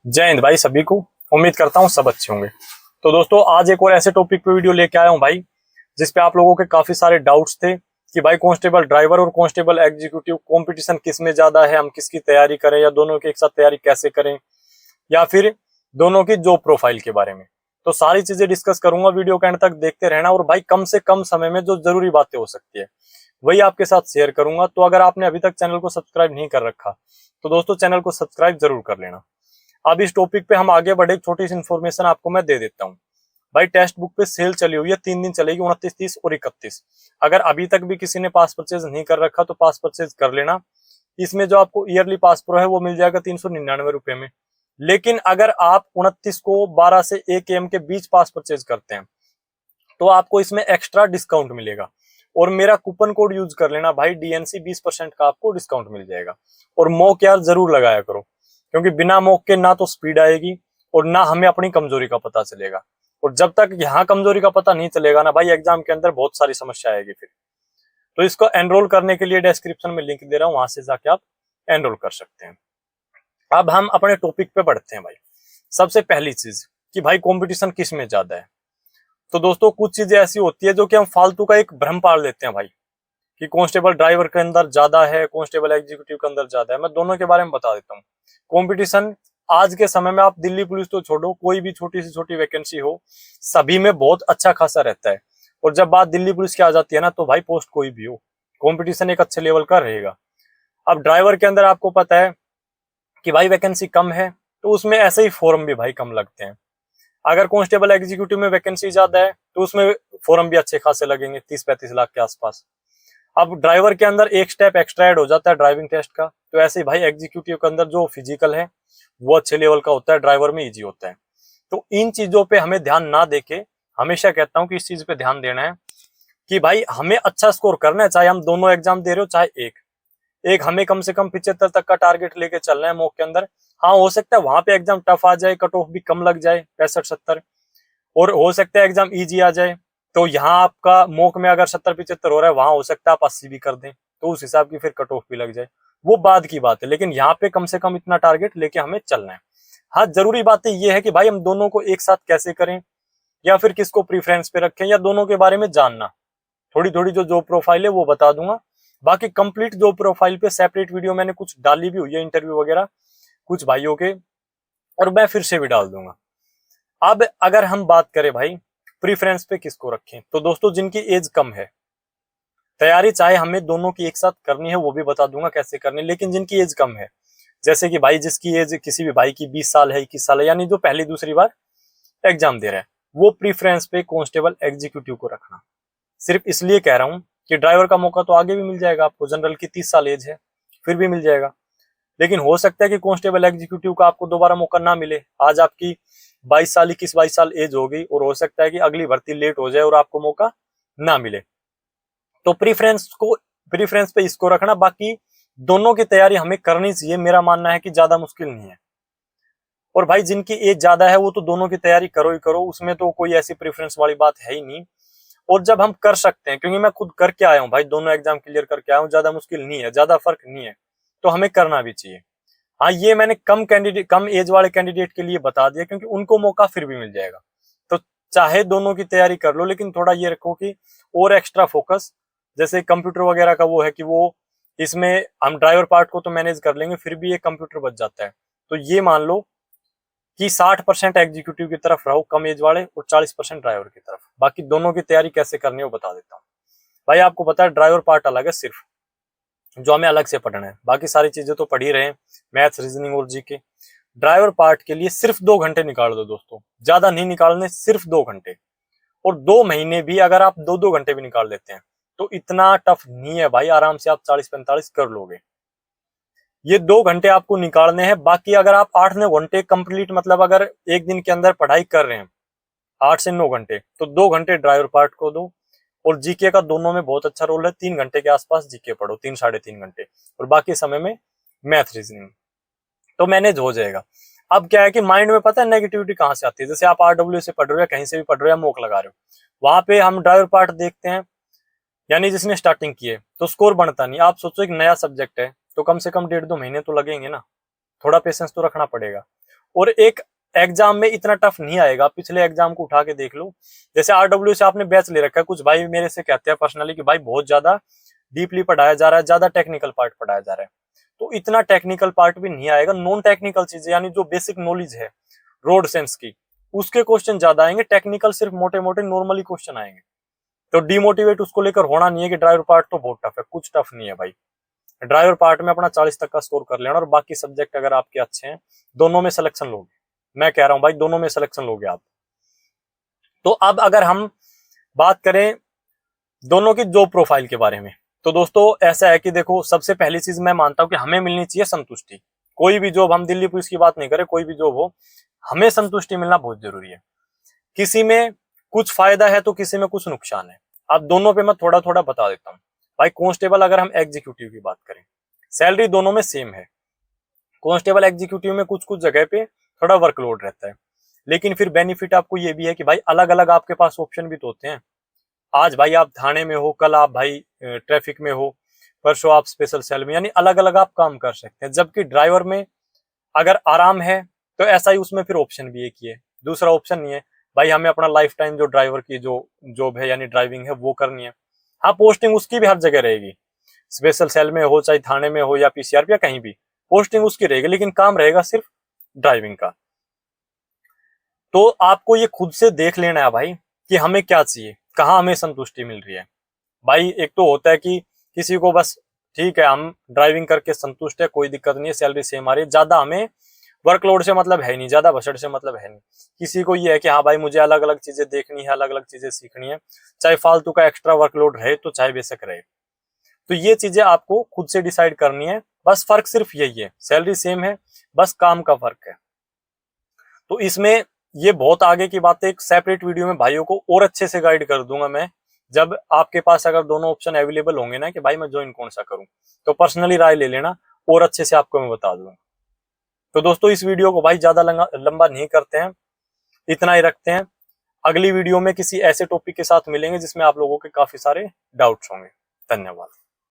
जय हिंद भाई सभी को। उम्मीद करता हूँ सब अच्छे होंगे। तो दोस्तों आज एक और ऐसे टॉपिक पे वीडियो लेके आया हूँ भाई, जिस पे आप लोगों के काफी सारे डाउट्स थे कि भाई कांस्टेबल ड्राइवर और कांस्टेबल एग्जीक्यूटिव कंपटीशन किस में ज्यादा है, हम किसकी तैयारी करें या दोनों की एक साथ तैयारी कैसे करें, या फिर दोनों की जॉब प्रोफाइल के बारे में। तो सारी चीजें डिस्कस करूंगा, वीडियो के एंड तक देखते रहना। और भाई कम से कम समय में जो जरूरी बातें हो सकती है वही आपके साथ शेयर करूंगा। तो अगर आपने अभी तक चैनल को सब्सक्राइब नहीं कर रखा तो दोस्तों चैनल को सब्सक्राइब जरूर कर लेना। अब इस टॉपिक पे हम आगे बढ़े, छोटी सी इन्फॉर्मेशन आपको मैं दे देता हूँ। भाई टेक्स्ट बुक पे सेल चली हुई है, 3 दिन चलेगी, 29, 30 और 31। अगर अभी तक भी किसी ने पास परचेज नहीं कर रखा तो पास परचेज कर लेना। इसमें जो आपको ईयरली पास प्रो है वो मिल जाएगा 399 रुपए में। लेकिन अगर आप 29 को 12 से 1 AM के बीच पास परचेज करते हैं तो आपको इसमें एक्स्ट्रा डिस्काउंट मिलेगा। और मेरा कूपन कोड यूज कर लेना भाई, DNC 20% का आपको डिस्काउंट मिल जाएगा। और मॉक यार जरूर लगाया करो, क्योंकि बिना मॉक के ना तो स्पीड आएगी और ना हमें अपनी कमजोरी का पता चलेगा। और जब तक यहाँ कमजोरी का पता नहीं चलेगा ना भाई, एग्जाम के अंदर बहुत सारी समस्या आएगी फिर। तो इसको एनरोल करने के लिए डिस्क्रिप्शन में लिंक दे रहा हूँ, वहां से जाके आप एनरोल कर सकते हैं। अब हम अपने टॉपिक पे बढ़ते हैं भाई। सबसे पहली चीज कि भाई कंपटीशन किस में ज्यादा है। तो दोस्तों कुछ चीजें ऐसी होती है जो कि हम फालतू का एक भ्रम पाल लेते हैं भाई, कि कांस्टेबल ड्राइवर के अंदर ज्यादा है, कांस्टेबल एग्जीक्यूटिव के अंदर ज्यादा है। मैं दोनों के बारे में बता देता हूँ। कंपटीशन आज के समय में, आप दिल्ली पुलिस तो छोड़ो, कोई भी छोटी से छोटी वैकेंसी हो, सभी में बहुत अच्छा खासा रहता है। और जब बात दिल्ली पुलिस की आ जाती है ना, तो भाई पोस्ट कोई भी हो, कंपटीशन एक अच्छे लेवल का रहेगा। अब ड्राइवर के अंदर आपको पता है कि भाई वैकेंसी कम है, तो उसमें ऐसे ही फॉर्म भी भाई कम लगते हैं। अगर कांस्टेबल एग्जीक्यूटिव में वैकेंसी ज्यादा है तो उसमें फॉर्म भी अच्छे खासे लगेंगे, 30-35 लाख के आसपास। अब ड्राइवर के अंदर एक स्टेप एक्स्ट्रा ऐड हो जाता है ड्राइविंग टेस्ट का, तो ऐसे ही भाई एग्जीक्यूटिव के अंदर जो फिजिकल है वो अच्छे लेवल का होता है, ड्राइवर में इजी होता है। तो इन चीजों पे हमें ध्यान ना देके, हमेशा कहता हूं कि इस चीज पे ध्यान देना है कि भाई हमें अच्छा स्कोर करना है, चाहे हम दोनों एग्जाम दे रहे हो चाहे एक एक हमें कम से कम 75 तक का टारगेट लेके चलना है मॉक के अंदर। हाँ हो सकता है वहां पे एग्जाम टफ आ जाए, कट ऑफ भी कम लग जाए 65-70, और हो सकता है एग्जाम इजी आ जाए। तो यहाँ आपका मॉक में अगर 70-75 हो रहा है, वहां हो सकता है आप 80 भी कर दें, तो उस हिसाब की फिर कट ऑफ भी लग जाए, वो बाद की बात है। लेकिन यहाँ पे कम से कम इतना टारगेट लेके हमें चलना है। हाँ जरूरी बात ये है कि भाई हम दोनों को एक साथ कैसे करें, या फिर किसको प्रीफरेंस पे रखें, या दोनों के बारे में जानना। थोड़ी थोड़ी जो जॉब प्रोफाइल है वो बता दूंगा। बाकी कंप्लीट जॉब प्रोफाइल पे सेपरेट वीडियो मैंने कुछ डाली भी हुई है, इंटरव्यू वगैरह कुछ भाइयों के, और मैं फिर से भी डाल दूंगा। अब अगर हम बात करें भाई प्रीफरेंस पे किसको रखें, तो दोस्तों जिनकी एज कम है, तैयारी चाहे हमें दोनों की एक साथ करनी है वो भी बता दूंगा कैसे करनी है, लेकिन जिनकी एज कम है, जैसे कि भाई जिसकी एज किसी भी भाई की 20 साल है, 21 साल है, यानी जो पहली दूसरी बार एग्जाम दे रहा है, वो प्रीफरेंस पे कांस्टेबल एग्जीक्यूटिव को रखना। सिर्फ इसलिए कह रहा हूं कि ड्राइवर का मौका तो आगे भी मिल जाएगा आपको, जनरल की 30 साल एज है फिर भी मिल जाएगा। लेकिन हो सकता है कि कांस्टेबल एग्जीक्यूटिव का आपको दोबारा मौका ना मिले। आज आपकी 22 साल, 21-22 साल एज हो गई, और हो सकता है कि अगली भर्ती लेट हो जाए और आपको मौका ना मिले। तो प्रीफरेंस पे इसको रखना। बाकी दोनों की तैयारी हमें करनी चाहिए, मेरा मानना है कि ज्यादा मुश्किल नहीं है। और भाई जिनकी एज ज्यादा है वो तो दोनों की तैयारी करो ही करो, उसमें तो कोई ऐसी प्रेफरेंस वाली बात है ही नहीं। और जब हम कर सकते हैं, क्योंकि मैं खुद करके आया हूँ भाई, दोनों एग्जाम क्लियर करके आया हूँ, ज्यादा मुश्किल नहीं है, ज्यादा फर्क नहीं है, तो हमें करना भी चाहिए। हाँ ये मैंने कम एज वाले कैंडिडेट के लिए बता दिया, क्योंकि उनको मौका फिर भी मिल जाएगा। तो चाहे दोनों की तैयारी कर लो, लेकिन थोड़ा ये रखो कि और एक्स्ट्रा फोकस, जैसे कंप्यूटर वगैरह का वो है कि वो, इसमें हम ड्राइवर पार्ट को तो मैनेज कर लेंगे, फिर भी ये कंप्यूटर बच जाता है। तो ये मान लो कि 60% एग्जीक्यूटिव की तरफ रहो कम एज वाले, और 40% ड्राइवर की तरफ। बाकी दोनों की तैयारी कैसे करनी है वो बता देता हूँ। भाई आपको पता है ड्राइवर पार्ट अलग है सिर्फ, जो हमें अलग से पढ़ना है, बाकी सारी चीजें तो पढ़ ही रहे हैं, मैथ्स, रीजनिंग और जीके। ड्राइवर पार्ट के लिए सिर्फ 2 घंटे निकाल दो दोस्तों, ज्यादा नहीं निकालने, सिर्फ 2 घंटे। और 2 महीने भी अगर आप 2-2 घंटे भी निकाल लेते हैं तो इतना टफ नहीं है भाई, आराम से आप 40-45 कर लोगे। ये 2 घंटे आपको निकालने हैं। बाकी अगर आप 8-9 घंटे कंप्लीट, मतलब अगर एक दिन के अंदर पढ़ाई कर रहे हैं 8 से 9 घंटे, तो 2 घंटे ड्राइवर पार्ट को दो। और जीके का दोनों में बहुत अच्छा रोल है, 3 घंटे के आसपास जीके पढ़ो, 3-3.5 घंटे, और बाकी समय में मैथ, रीजनिंग, तो मैनेज हो जाएगा। अब क्या है कि माइंड में पता है नेगेटिविटी कहाँ से आती है, जैसे आप RW से पढ़ रहे हो या कहीं से भी पढ़ रहे हो या मॉक लगा रहे हो, वहां पे हम ड्राइवर पार्ट देखते हैं, यानी जिसने स्टार्टिंग की है, तो स्कोर बनता नहीं। आप सोचो एक नया सब्जेक्ट है, तो कम से कम 1.5-2 महीने तो लगेंगे ना, थोड़ा पेशेंस तो रखना पड़ेगा। और एक एग्जाम में इतना टफ नहीं आएगा। पिछले एग्जाम को उठा के देख लो, जैसे RW से आपने बैच ले रखा है, कुछ भाई मेरे से कहते हैं पर्सनली कि भाई बहुत ज्यादा डीपली पढ़ाया जा रहा है, ज्यादा टेक्निकल पार्ट पढ़ाया जा रहा है। तो इतना टेक्निकल पार्ट भी नहीं आएगा। नॉन टेक्निकल चीजें यानी जो बेसिक नॉलेज है रोड सेंस की, उसके क्वेश्चन ज्यादा आएंगे। टेक्निकल सिर्फ मोटे मोटे नॉर्मली क्वेश्चन आएंगे। तो डिमोटिवेट उसको लेकर होना नहीं है कि ड्राइवर पार्ट तो बहुत टफ है, कुछ टफ नहीं है भाई। ड्राइवर पार्ट में अपना 40 तक का स्कोर कर लेना और बाकी सब्जेक्ट अगर आपके अच्छे हैं, दोनों में सिलेक्शन लोगे। मैं कह रहा हूं भाई, दोनों में सिलेक्शन लोगे आप। तो अब अगर हम बात करें दोनों की जॉब प्रोफाइल के बारे में, तो दोस्तों ऐसा है कि देखो, सबसे पहली चीज मैं मानता हूं कि हमें मिलनी चाहिए संतुष्टि। कोई भी जॉब, हम दिल्ली पुलिस की बात नहीं करें, कोई भी जॉब हो, हमें संतुष्टि मिलना बहुत जरूरी है। किसी में कुछ फायदा है तो किसी में कुछ नुकसान है। अब दोनों पे मैं थोड़ा थोड़ा बता देता हूँ भाई। कांस्टेबल अगर हम एग्जीक्यूटिव की बात करें, सैलरी दोनों में सेम है। कांस्टेबल एग्जीक्यूटिव में कुछ कुछ जगह पे थोड़ा वर्कलोड रहता है, लेकिन फिर बेनिफिट आपको ये भी है कि भाई अलग अलग आपके पास ऑप्शन भी तो होते हैं। आज भाई आप थाने में हो, कल आप भाई ट्रैफिक में हो, परसों आप स्पेशल सेल में, यानी अलग अलग आप काम कर सकते हैं। जबकि ड्राइवर में अगर आराम है तो ऐसा ही उसमें फिर ऑप्शन भी एक ही है, दूसरा ऑप्शन नहीं है भाई। हमें अपना लाइफ टाइम जो ड्राइवर की जो जॉब है यानी ड्राइविंग है वो करनी है। हाँ, पोस्टिंग उसकी भी हर जगह रहेगी, स्पेशल सेल में हो, चाहे थाने में हो या PCR या कहीं भी, पोस्टिंग उसकी रहेगी, लेकिन काम रहेगा सिर्फ ड्राइविंग का। तो आपको ये खुद से देख लेना है भाई कि हमें क्या चाहिए, कहाँ हमें संतुष्टि मिल रही है। भाई एक तो होता है कि किसी को बस ठीक है, हम ड्राइविंग करके संतुष्ट है, कोई दिक्कत नहीं है, सैलरी सेम आ रही है, ज्यादा हमें वर्कलोड से मतलब है नहीं, ज्यादा भसड़ से मतलब है नहीं। किसी को ये है कि हाँ भाई मुझे अलग अलग चीजें देखनी है, अलग अलग चीजें सीखनी है, चाहे फालतू का एक्स्ट्रा वर्कलोड रहे तो चाहे बेशक रहे। तो ये चीजें आपको खुद से डिसाइड करनी है। बस फर्क सिर्फ यही है, सैलरी सेम है, बस काम का फर्क है। तो इसमें ये बहुत आगे की बात है, एक सेपरेट वीडियो में भाइयों को और अच्छे से गाइड कर दूंगा मैं, जब आपके पास अगर दोनों ऑप्शन अवेलेबल होंगे ना कि भाई मैं ज्वाइन कौन सा करूं, तो पर्सनली राय ले लेना और अच्छे से आपको मैं बता दूंगा। तो दोस्तों इस वीडियो को भाई ज्यादा लंबा नहीं करते हैं, इतना ही रखते हैं। अगली वीडियो में किसी ऐसे टॉपिक के साथ मिलेंगे जिसमें आप लोगों के काफी सारे डाउट्स होंगे। धन्यवाद।